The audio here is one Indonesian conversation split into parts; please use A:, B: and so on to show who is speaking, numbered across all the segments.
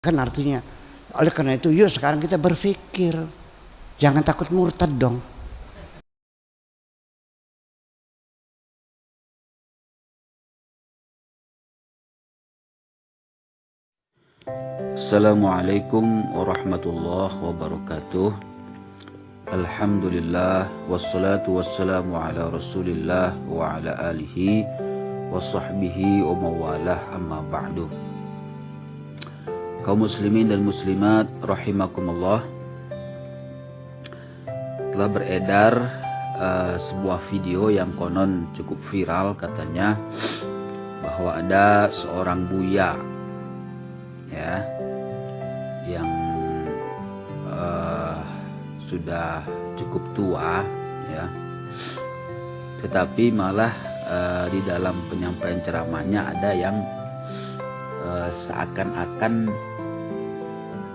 A: Kan artinya, oleh karena itu yuk sekarang kita berpikir, jangan takut murtad dong.
B: Assalamualaikum warahmatullahi wabarakatuh. Alhamdulillah wassalatu wassalamu ala Rasulillah wa ala alihi wa sahbihi wa mawalah, amma ba'du. Kaum muslimin dan muslimat rahimakumullah, telah beredar sebuah video yang konon cukup viral, katanya bahwa ada seorang buya ya yang sudah cukup tua ya, tetapi malah di dalam penyampaian ceramahnya ada yang seakan-akan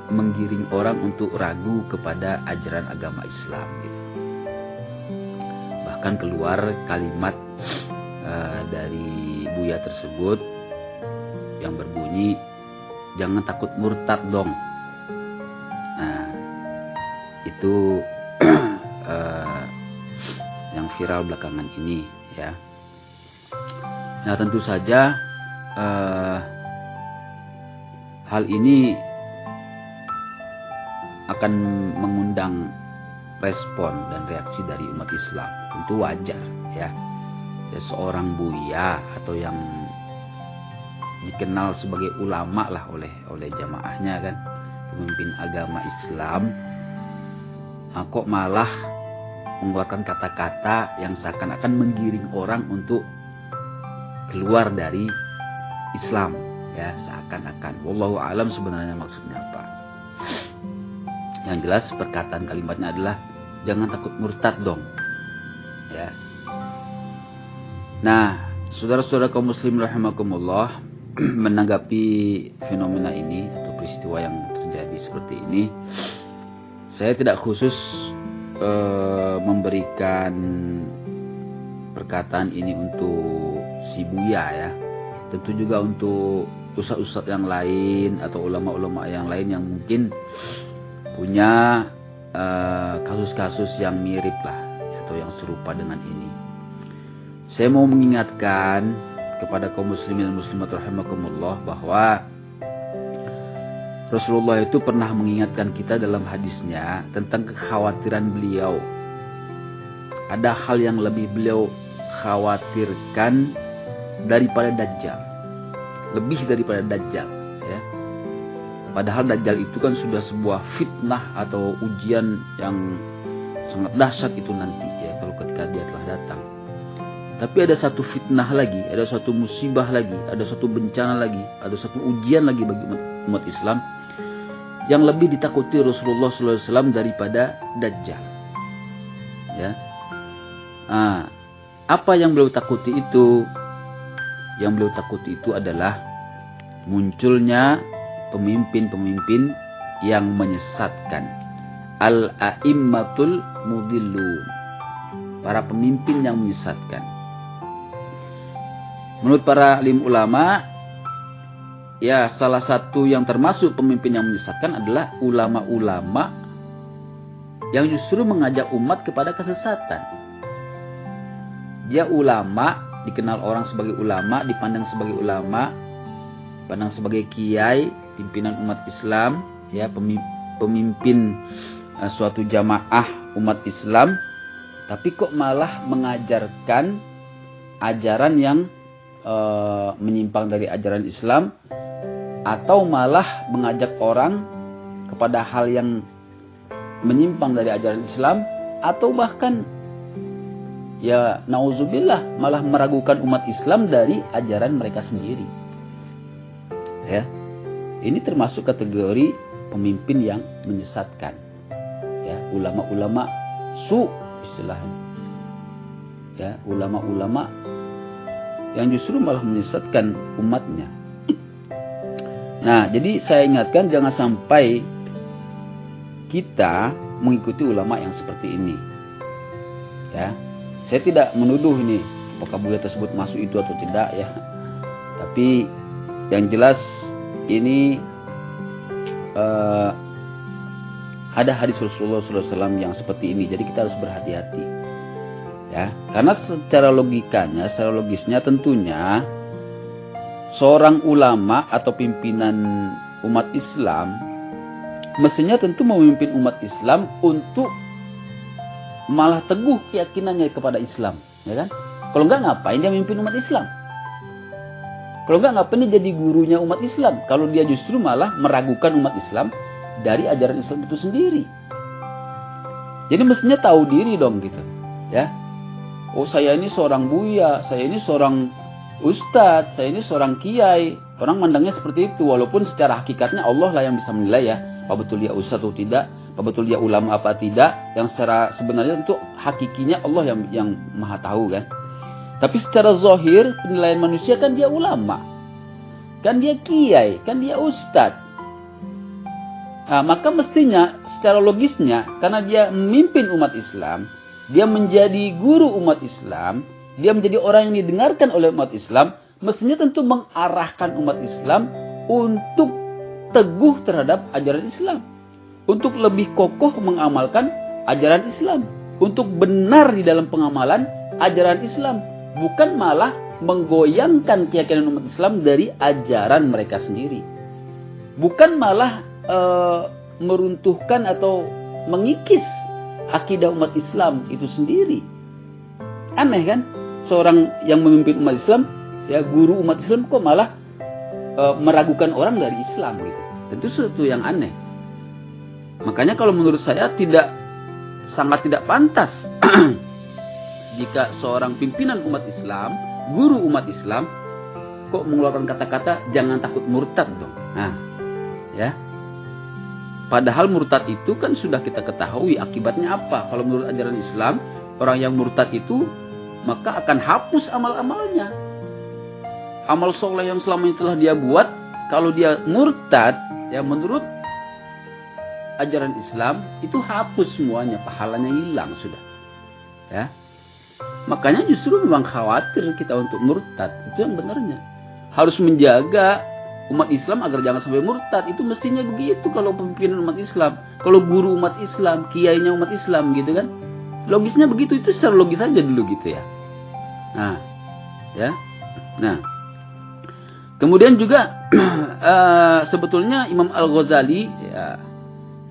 B: menggiring orang untuk ragu kepada ajaran agama Islam gitu. Bahkan keluar kalimat dari buya tersebut yang berbunyi, jangan takut murtad dong. Nah, itu yang viral belakangan ini ya. Nah, tentu saja hal ini akan mengundang respon dan reaksi dari umat Islam. Tentu wajar ya. Seorang buya atau yang dikenal sebagai ulama lah oleh jamaahnya kan, pemimpin agama Islam, kok malah mengeluarkan kata-kata yang seakan-akan menggiring orang untuk keluar dari Islam ya, seakan-akan. Wallahu alam sebenarnya maksudnya apa. Yang jelas perkataan kalimatnya adalah jangan takut murtad dong ya. Nah, saudara-saudara kaum muslim rahimakumullah, menanggapi fenomena ini atau peristiwa yang terjadi seperti ini, saya tidak khusus memberikan perkataan ini untuk si buya ya. Tentu juga untuk ustadz-ustadz yang lain atau ulama-ulama yang lain yang mungkin punya kasus-kasus yang mirip lah atau yang serupa dengan ini. Saya mau mengingatkan kepada kaum muslimin dan muslimat rahimakumullah bahwa Rasulullah itu pernah mengingatkan kita dalam hadisnya tentang kekhawatiran beliau. Ada hal yang lebih beliau khawatirkan daripada Dajjal, lebih daripada Dajjal ya. Padahal Dajjal itu kan sudah sebuah fitnah atau ujian yang sangat dahsyat itu nanti ya, kalau ketika dia telah datang. Tapi ada satu fitnah lagi, ada satu musibah lagi, ada satu bencana lagi, ada satu ujian lagi bagi umat Islam yang lebih ditakuti Rasulullah SAW daripada Dajjal. Ya, apa yang beliau takuti itu? Yang beliau takuti itu adalah munculnya pemimpin-pemimpin yang menyesatkan, al-a'immatul mudillun, para pemimpin yang menyesatkan. Menurut para alim ulama, ya salah satu yang termasuk pemimpin yang menyesatkan adalah ulama-ulama yang justru mengajak umat kepada kesesatan. Dia ulama, dikenal orang sebagai ulama, dipandang sebagai ulama, dipandang sebagai kiai, pimpinan umat Islam, ya pemimpin suatu jamaah umat Islam, tapi kok malah mengajarkan ajaran yang menyimpang dari ajaran Islam, atau malah mengajak orang kepada hal yang menyimpang dari ajaran Islam, atau bahkan ya nauzubillah malah meragukan umat Islam dari ajaran mereka sendiri. Ya, ini termasuk kategori pemimpin yang menyesatkan. Ya, ulama-ulama su istilahnya. Ya, ulama-ulama yang justru malah menyesatkan umatnya. Nah, jadi saya ingatkan jangan sampai kita mengikuti ulama yang seperti ini. Ya, saya tidak menuduh ini apakah buya tersebut masuk itu atau tidak ya. Tapi yang jelas ini ada hadis Rasulullah SAW yang seperti ini. Jadi kita harus berhati-hati, ya. Karena secara logikanya, secara logisnya tentunya seorang ulama atau pimpinan umat Islam mestinya tentu memimpin umat Islam untuk malah teguh keyakinannya kepada Islam, ya kan? Kalau enggak, ngapain dia memimpin umat Islam? Kalau enggak, ngapain dia jadi gurunya umat Islam? Kalau dia justru malah meragukan umat Islam dari ajaran Islam itu sendiri. Jadi mestinya tahu diri dong gitu, ya. Oh, saya ini seorang buya, saya ini seorang ustadz, saya ini seorang kiai. Orang mandangnya seperti itu, walaupun secara hakikatnya Allah lah yang bisa menilai, ya. Apa betul dia ustadz atau tidak, apa betul dia ulama apa tidak, yang secara sebenarnya itu hakikinya Allah yang maha tahu, kan. Tapi secara zahir penilaian manusia kan dia ulama, kan dia kiai, kan dia ustadz. Nah, maka mestinya secara logisnya, karena dia memimpin umat Islam, dia menjadi guru umat Islam, dia menjadi orang yang didengarkan oleh umat Islam, mestinya tentu mengarahkan umat Islam untuk teguh terhadap ajaran Islam, untuk lebih kokoh mengamalkan ajaran Islam, untuk benar di dalam pengamalan ajaran Islam, bukan malah menggoyangkan keyakinan umat Islam dari ajaran mereka sendiri, bukan malah meruntuhkan atau mengikis akidah umat Islam itu sendiri. Aneh kan? Seorang yang memimpin umat Islam, ya guru umat Islam, kok malah meragukan orang dari Islam gitu. Tentu sesuatu yang aneh. Makanya kalau menurut saya sangat tidak pantas jika seorang pimpinan umat Islam, guru umat Islam, kok mengeluarkan kata-kata jangan takut murtad dong. Nah, ya. Padahal murtad itu kan sudah kita ketahui akibatnya apa. Kalau menurut ajaran Islam, orang yang murtad itu maka akan hapus amal-amalnya. Amal soleh yang selama ini telah dia buat, kalau dia murtad, ya menurut ajaran Islam itu hapus semuanya, pahalanya hilang sudah. Ya. Makanya justru memang khawatir kita untuk murtad. Itu yang benarnya. Harus menjaga umat Islam agar jangan sampai murtad. Itu mestinya begitu kalau pimpinan umat Islam, kalau guru umat Islam, kiainya umat Islam gitu kan. Logisnya begitu, itu secara logis aja dulu gitu ya. Nah, ya. Nah, kemudian juga sebetulnya Imam Al-Ghazali, ya,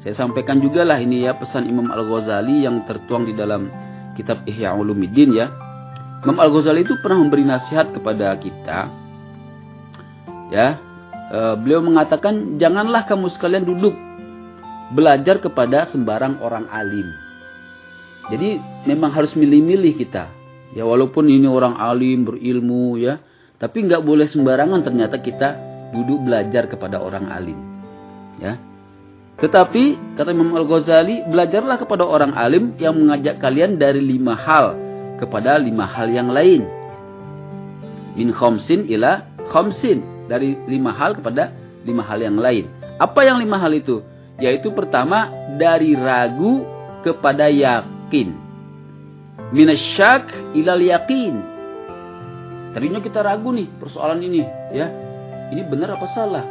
B: saya sampaikan juga lah ini ya pesan Imam Al-Ghazali yang tertuang di dalam kitab Ihya Ulumuddin, ya. Imam Al-Ghazali itu pernah memberi nasihat kepada kita, ya. Beliau mengatakan, janganlah kamu sekalian duduk belajar kepada sembarang orang alim. Jadi memang harus milih-milih kita, ya, walaupun ini orang alim berilmu, ya, tapi nggak boleh sembarangan ternyata kita duduk belajar kepada orang alim, ya. Tetapi kata Imam Al-Ghazali, belajarlah kepada orang alim yang mengajak kalian dari 5 hal kepada 5 hal yang lain. Min khamsin ila khamsin, dari 5 hal kepada 5 hal yang lain. Apa yang 5 hal itu? Yaitu pertama, dari ragu kepada yakin. Minasyak ilal yakin. Tadinya kita ragu nih persoalan ini, ya. Ini benar apa salah?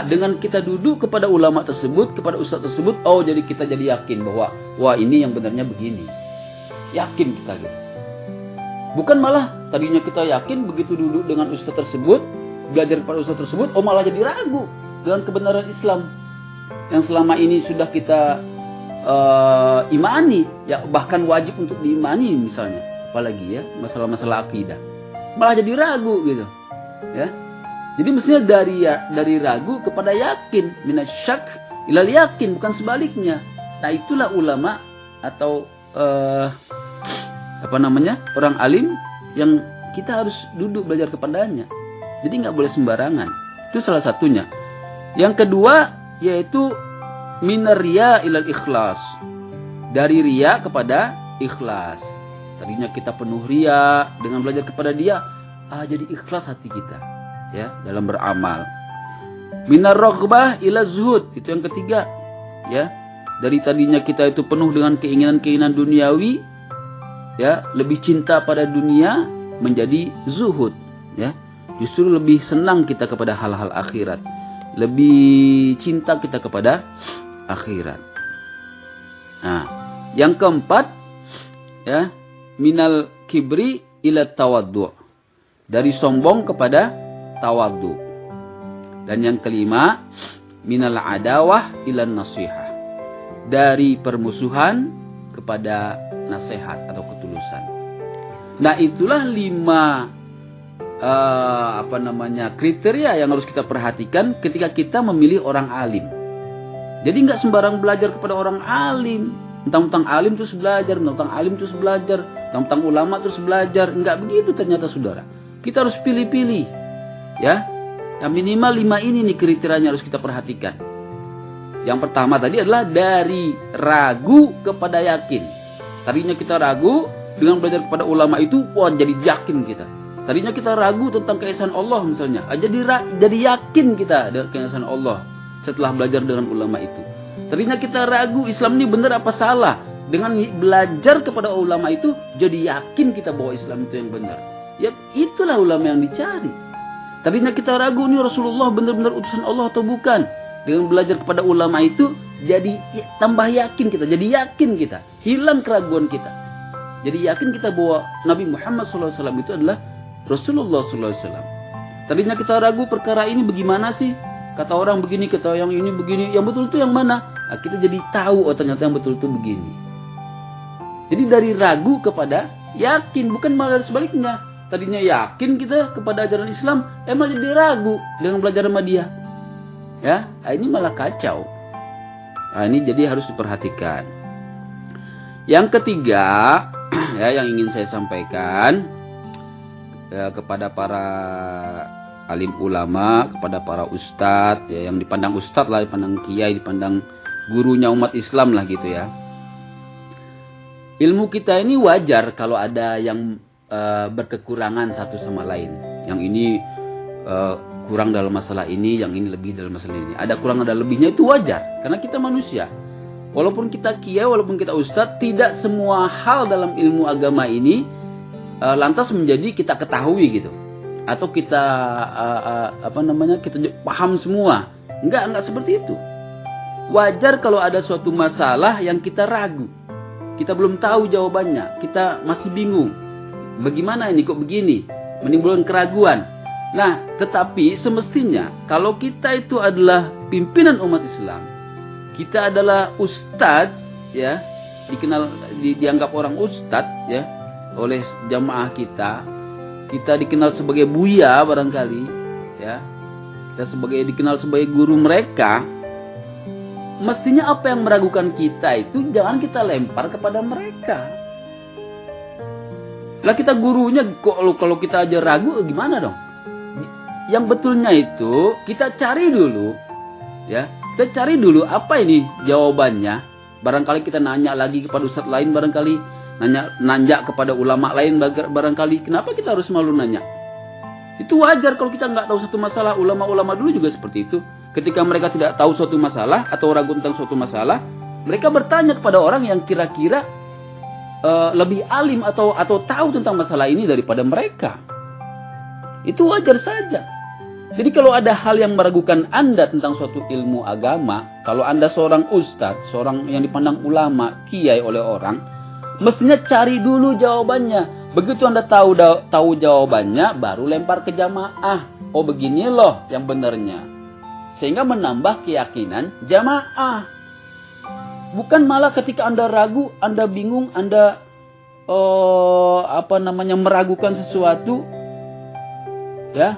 B: Dengan kita duduk kepada ulama tersebut, kepada ustaz tersebut, jadi kita jadi yakin bahwa wah ini yang benarnya begini. Yakin kita gitu. Bukan malah tadinya kita yakin, begitu duduk dengan ustaz tersebut, belajar kepada ustaz tersebut, malah jadi ragu dengan kebenaran Islam yang selama ini sudah kita imani, ya, bahkan wajib untuk diimani misalnya, apalagi ya masalah-masalah akidah, malah jadi ragu gitu, ya. Jadi mestinya dari ragu kepada yakin, minasyak ilal yakin, bukan sebaliknya. Nah, itulah ulama atau orang alim yang kita harus duduk belajar kepadanya. Jadi nggak boleh sembarangan. Itu salah satunya. Yang kedua yaitu minar riya ilal ikhlas. Dari riya kepada ikhlas. Tadinya kita penuh riya, dengan belajar kepada dia, jadi ikhlas hati kita, ya, dalam beramal. Minar raghbah ila zuhud, itu yang ketiga, ya. Dari tadinya kita itu penuh dengan keinginan-keinginan duniawi, ya, lebih cinta pada dunia menjadi zuhud, ya. Justru lebih senang kita kepada hal-hal akhirat. lebih cinta kita kepada akhirat. Nah, yang keempat, ya, minal kibri ila tawaddu, dari sombong kepada tawaddu. Dan yang kelima, minal adawah ila nasihah, dari permusuhan kepada nasihat atau ketulusan. Nah, itulah 5 kriteria yang harus kita perhatikan ketika kita memilih orang alim. Jadi nggak sembarang belajar kepada orang alim. Tentang alim terus belajar, tentang alim terus belajar, tentang ulama terus belajar. Nggak begitu ternyata, saudara. Kita harus pilih-pilih, ya. Yang minimal 5 ini nih kriterianya harus kita perhatikan. Yang pertama tadi adalah dari ragu kepada yakin. Tadinya kita ragu, dengan belajar kepada ulama itu, wah, jadi yakin kita. Tadinya kita ragu tentang keesaan Allah misalnya, jadi yakin kita dengan keesaan Allah setelah belajar dengan ulama itu. Tadinya kita ragu Islam ini benar apa salah, dengan belajar kepada ulama itu jadi yakin kita bahwa Islam itu yang benar. Ya, itulah ulama yang dicari. Tadinya kita ragu nih Rasulullah benar-benar utusan Allah atau bukan, dengan belajar kepada ulama itu jadi tambah yakin kita, jadi yakin kita, hilang keraguan kita. Jadi yakin kita bahwa Nabi Muhammad SAW itu adalah Rasulullah SAW. Tadinya kita ragu perkara ini bagaimana sih? Kata orang begini, kata yang ini begini. Yang betul itu yang mana? Nah, kita jadi tahu, oh ternyata yang betul itu begini. Jadi dari ragu kepada yakin, bukan malah sebaliknya. Tadinya yakin kita kepada ajaran Islam, malah jadi ragu dengan belajar sama dia. Ya, ini malah kacau. Nah, ini jadi harus diperhatikan. Yang ketiga, ya, yang ingin saya sampaikan, ya, kepada para alim ulama, kepada para ustadz, ya, yang dipandang ustadz lah, dipandang kiai, dipandang gurunya umat Islam lah gitu ya. Ilmu kita ini wajar kalau ada yang berkekurangan satu sama lain. Yang ini kurang dalam masalah ini, yang ini lebih dalam masalah ini. Ada kurang, ada lebihnya, itu wajar karena kita manusia. Walaupun kita kiai, walaupun kita ustadz, tidak semua hal dalam ilmu agama ini lantas menjadi kita ketahui gitu, atau kita kita paham semua. Enggak seperti itu. Wajar kalau ada suatu masalah yang kita ragu, kita belum tahu jawabannya, kita masih bingung. Bagaimana ini kok begini? Menimbulkan keraguan. Nah, tetapi semestinya kalau kita itu adalah pimpinan umat Islam, kita adalah ustadz, ya, dianggap orang ustadz, ya, oleh jamaah kita dikenal sebagai buya barangkali, ya, kita dikenal sebagai guru mereka. Mestinya apa yang meragukan kita itu jangan kita lempar kepada mereka. Lah kita gurunya, kalau kita aja ragu gimana dong? Yang betulnya itu kita cari dulu, ya, kita cari dulu apa ini jawabannya. Barangkali kita nanya lagi kepada ustadz lain, barangkali nanya kepada ulama lain, barangkali. Kenapa kita harus malu nanya? Itu wajar kalau kita nggak tahu satu masalah. Ulama-ulama dulu juga seperti itu. Ketika mereka tidak tahu suatu masalah atau ragu tentang suatu masalah, mereka bertanya kepada orang yang kira-kira lebih alim atau tahu tentang masalah ini daripada mereka. Itu wajar saja. Jadi kalau ada hal yang meragukan Anda tentang suatu ilmu agama, kalau Anda seorang ustadz, seorang yang dipandang ulama, kiai oleh orang, mestinya cari dulu jawabannya. Begitu Anda tahu jawabannya, baru lempar ke jamaah. Oh, begini loh yang benarnya. Sehingga menambah keyakinan jamaah. Bukan malah ketika Anda ragu, Anda bingung, Anda meragukan sesuatu, ya,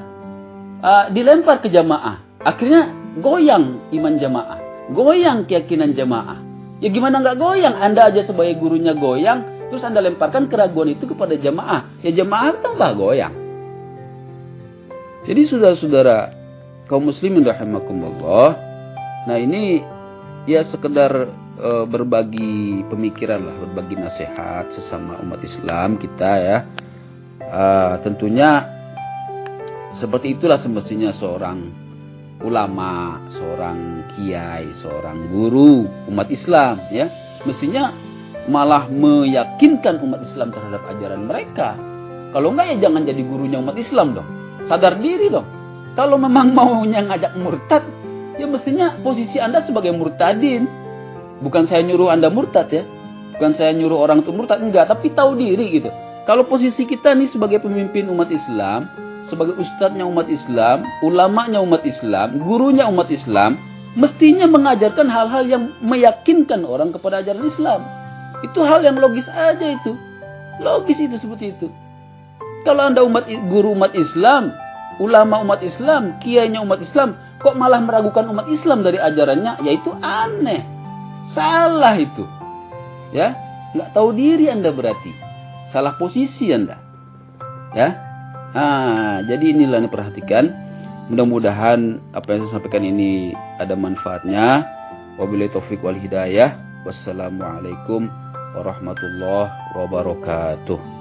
B: dilempar ke jamaah. Akhirnya goyang iman jamaah, goyang keyakinan jamaah. Ya gimana nggak goyang? Anda aja sebagai gurunya goyang, terus Anda lemparkan keraguan itu kepada jamaah. Ya jamaah tambah goyang. Jadi saudara-saudara kaum muslimin rahimakumullah, nah ini ya sekedar berbagi pemikiran lah, berbagi nasihat sesama umat Islam kita, ya. Tentunya seperti itulah semestinya seorang ulama, seorang kiai, seorang guru umat Islam, ya. Mestinya malah meyakinkan umat Islam terhadap ajaran mereka. Kalau enggak, ya jangan jadi gurunya umat Islam dong. Sadar diri dong. Kalau memang maunya ngajak murtad, Ya mestinya posisi Anda sebagai murtadin. Bukan saya nyuruh Anda murtad ya. Bukan saya nyuruh orang untuk murtad, enggak, tapi tahu diri gitu. Kalau posisi kita nih sebagai pemimpin umat Islam, sebagai ustadznya umat Islam, ulamanya umat Islam, gurunya umat Islam, mestinya mengajarkan hal-hal yang meyakinkan orang kepada ajaran Islam. Itu hal yang logis aja itu. Logis itu seperti itu. Kalau Anda guru umat Islam, ulama umat Islam, kiainya umat Islam, kok malah meragukan umat Islam dari ajarannya, ya itu aneh. Salah itu. Ya, nggak tahu diri Anda berarti. Salah posisi Anda. Ya. Nah, jadi inilah nih, perhatikan. Mudah-mudahan apa yang saya sampaikan ini ada manfaatnya. Wabillahi taufik wal hidayah. Wassalamualaikum warahmatullahi wabarakatuh.